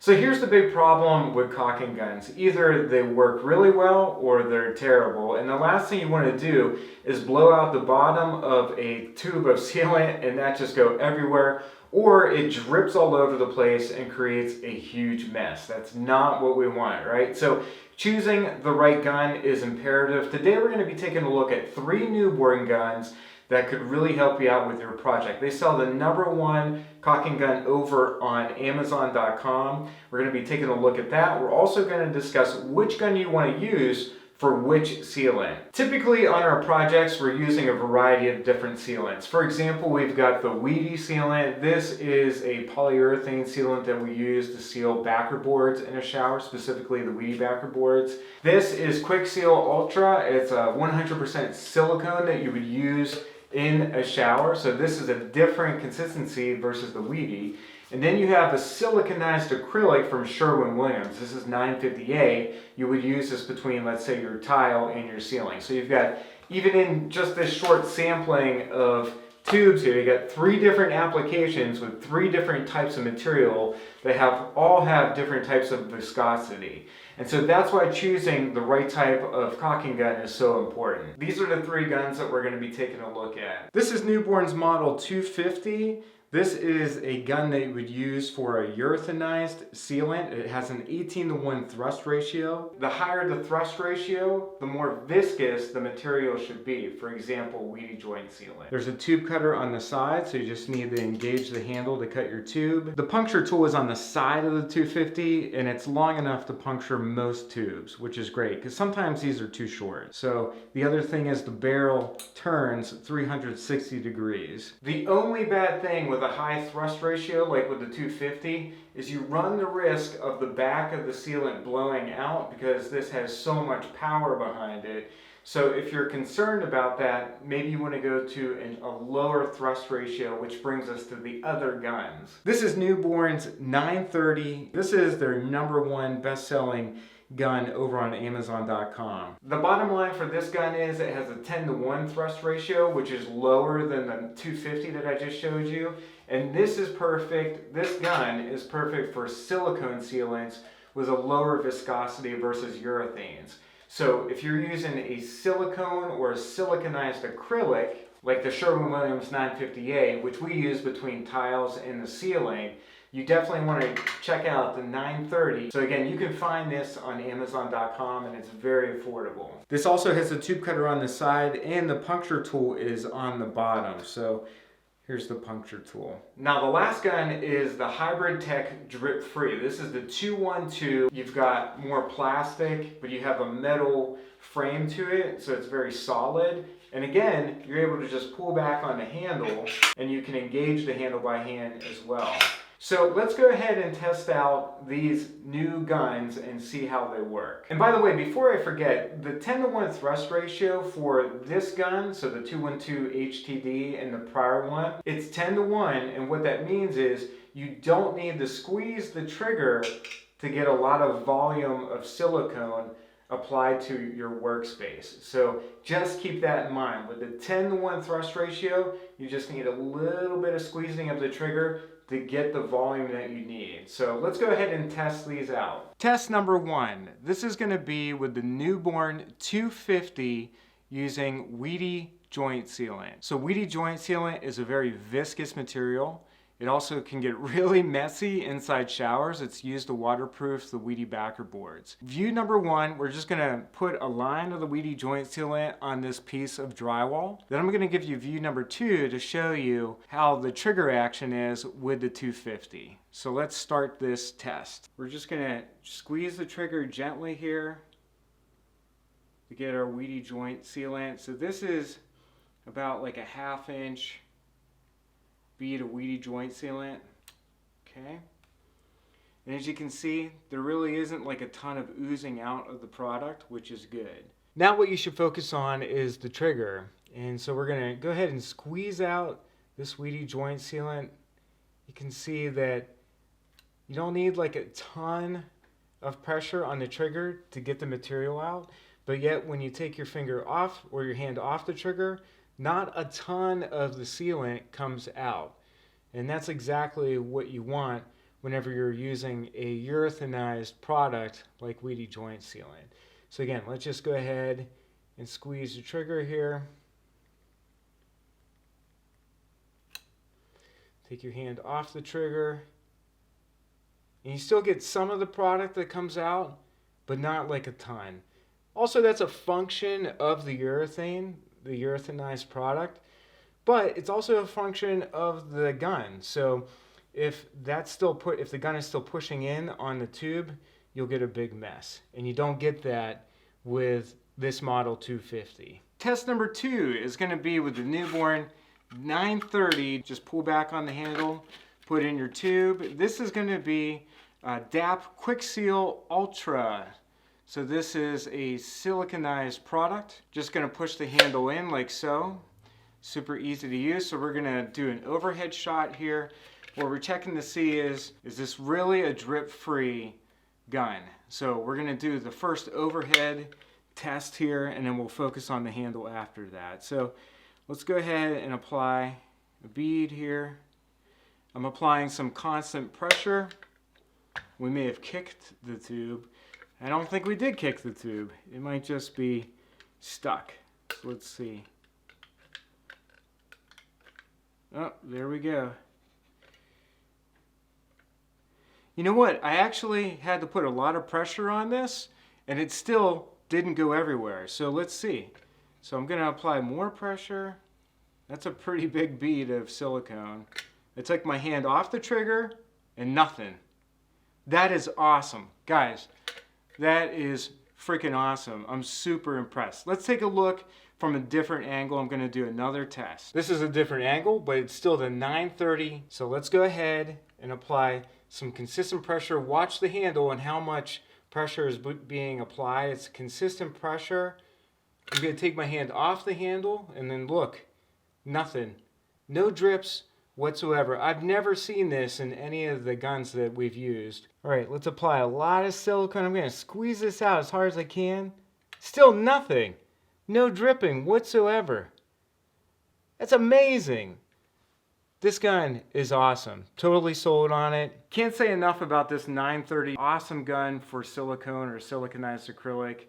So here's the big problem with caulking guns. Either they work really well or they're terrible. And the last thing you want to do is blow out the bottom of a tube of sealant and that just go everywhere, or it drips all over the place and creates a huge mess. That's not what we want, right? So choosing the right gun is imperative. Today we're going to be taking a look at 3 newborn guns that could really help you out with your project. They sell the #1 caulking gun over on Amazon.com. We're going to be taking a look at that. We're also going to discuss which gun you want to use for which sealant. Typically on our projects, we're using a variety of different sealants. For example, we've got the Weedy sealant. This is a polyurethane sealant that we use to seal backer boards in a shower, specifically the Weedy backer boards. This is Quick Seal Ultra. It's a 100% silicone that you would use in a shower. So this is a different consistency versus the Weedy. And then you have a siliconized acrylic from Sherwin-Williams. This is 950A. You would use this between, let's say, your tile and your ceiling. So you've got, even in just this short sampling of tubes here, you got 3 different applications with 3 different types of material that all have different types of viscosity. And so that's why choosing the right type of caulking gun is so important. These are the 3 guns that we're going to be taking a look at. This is Newborn's model 250. This is a gun that you would use for a urethanized sealant. It has an 18:1 thrust ratio. The higher the thrust ratio, the more viscous the material should be. For example, Weedy joint sealant. There's a tube cutter on the side, so you just need to engage the handle to cut your tube. The puncture tool is on the side of the 250, and it's long enough to puncture most tubes, which is great, because sometimes these are too short. So the other thing is the barrel turns 360 degrees. The only bad thing with a high thrust ratio, like with the 250, is you run the risk of the back of the sealant blowing out because this has so much power behind it. So if you're concerned about that, maybe you want to go to a lower thrust ratio, which brings us to the other guns. This is Newborn's 930. This is their #1 best-selling gun over on Amazon.com. The bottom line for this gun is it has a 10:1 thrust ratio, which is lower than the 250 that I just showed you. And this is perfect. This gun is perfect for silicone sealants with a lower viscosity versus urethanes. So if you're using a silicone or a siliconized acrylic, like the Sherwin-Williams 950A, which we use between tiles and the ceiling, you definitely want to check out the 930. So again, you can find this on Amazon.com and it's very affordable. This also has a tube cutter on the side and the puncture tool is on the bottom. So here's the puncture tool. Now the last gun is the Hybrid Tech DripFree. This is the 212. You've got more plastic, but you have a metal frame to it, so it's very solid. And again, you're able to just pull back on the handle and you can engage the handle by hand as well. So let's go ahead and test out these new guns and see how they work. And by the way, before I forget, the 10:1 thrust ratio for this gun, so the 212 HTD and the prior one, it's 10:1, and what that means is you don't need to squeeze the trigger to get a lot of volume of silicone applied to your workspace. So just keep that in mind. With the 10:1 thrust ratio, you just need a little bit of squeezing of the trigger to get the volume that you need. So let's go ahead and test these out. Test #1. This is going to be with the Newborn 250 using Weedy joint sealant. So Weedy joint sealant is a very viscous material. It also can get really messy inside showers. It's used to waterproof the Weedy backer boards. View #1, we're just gonna put a line of the Weedy joint sealant on this piece of drywall. Then I'm gonna give you view #2 to show you how the trigger action is with the 250. So let's start this test. We're just gonna squeeze the trigger gently here to get our Weedy joint sealant. So this is about like a 1/2 inch bead of Weedy joint sealant. Okay. And as you can see, there really isn't like a ton of oozing out of the product, which is good. Now what you should focus on is the trigger. And so we're gonna go ahead and squeeze out this Weedy joint sealant. You can see that you don't need like a ton of pressure on the trigger to get the material out, but yet when you take your finger off or your hand off the trigger, not a ton of the sealant comes out. And that's exactly what you want whenever you're using a urethanized product like Weedy Joint Sealant. So again, let's just go ahead and squeeze the trigger here. Take your hand off the trigger. And you still get some of the product that comes out, but not like a ton. Also, that's a function of the urethane, the urethanized product, but it's also a function of the gun. So if the gun is still pushing in on the tube, you'll get a big mess. And you don't get that with this model 250. Test number 2 is going to be with the newborn 930. Just pull back on the handle, put in your tube. This is going to be DAP Quick Seal Ultra. So this is a siliconized product. Just going to push the handle in like so. Super easy to use. So we're going to do an overhead shot here. What we're checking to see is this really a drip-free gun? So we're going to do the first overhead test here, and then we'll focus on the handle after that. So let's go ahead and apply a bead here. I'm applying some constant pressure. We may have kicked the tube. I don't think we did kick the tube. It might just be stuck. So let's see. Oh, there we go. You know what? I actually had to put a lot of pressure on this, and it still didn't go everywhere. So let's see. So I'm going to apply more pressure. That's a pretty big bead of silicone. I took my hand off the trigger, and nothing. That is awesome. Guys, that is freaking awesome. I'm super impressed. Let's take a look from a different angle. I'm going to do another test. This is a different angle, but it's still the 930. So let's go ahead and apply some consistent pressure. Watch the handle and how much pressure is being applied. It's consistent pressure. I'm going to take my hand off the handle and then look, nothing. No drips whatsoever. I've never seen this in any of the guns that we've used. All right, let's apply a lot of silicone. I'm going to squeeze this out as hard as I can. Still nothing. No dripping whatsoever. That's amazing. This gun is awesome. Totally sold on it. Can't say enough about this 930. Awesome gun for silicone or siliconized acrylic.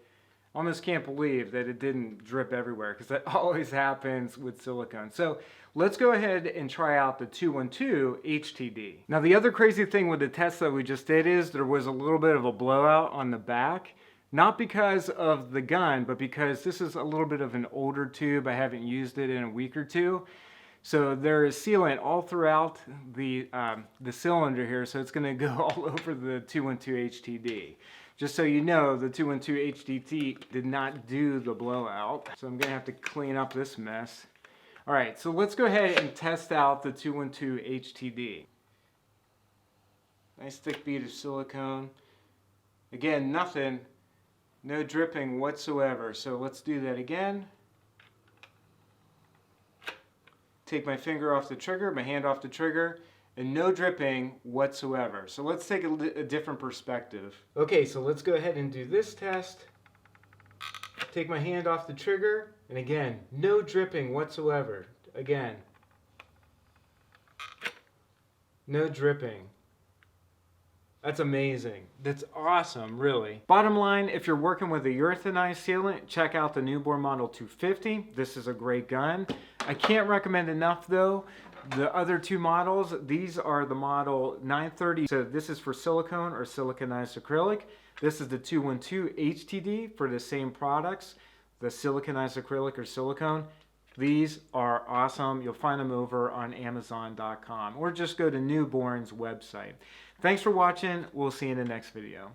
Almost can't believe that it didn't drip everywhere, because that always happens with silicone. So let's go ahead and try out the 212 HTD. Now the other crazy thing with the test that we just did is there was a little bit of a blowout on the back. Not because of the gun, but because this is a little bit of an older tube. I haven't used it in a week or two. So there is sealant all throughout the cylinder here, so it's going to go all over the 212 HTD. Just so you know, the 212 HTD did not do the blowout. So I'm going to have to clean up this mess. All right, so let's go ahead and test out the 212 HTD. Nice thick bead of silicone. Again, nothing, no dripping whatsoever. So let's do that again. Take my finger off the trigger, my hand off the trigger, and no dripping whatsoever. So let's take a different perspective. Okay, so let's go ahead and do this test. Take my hand off the trigger, and again, no dripping whatsoever. Again, no dripping. That's amazing. That's awesome, really. Bottom line, if you're working with a urethanized sealant, check out the newborn model 250. This is a great gun. I can't recommend enough though. The other two models, these are the model 930. So this is for silicone or siliconized acrylic. This is the 212 HTD for the same products, the siliconized acrylic or silicone. These are awesome. You'll find them over on Amazon.com or just go to Newborn's website. Thanks for watching. We'll see you in the next video.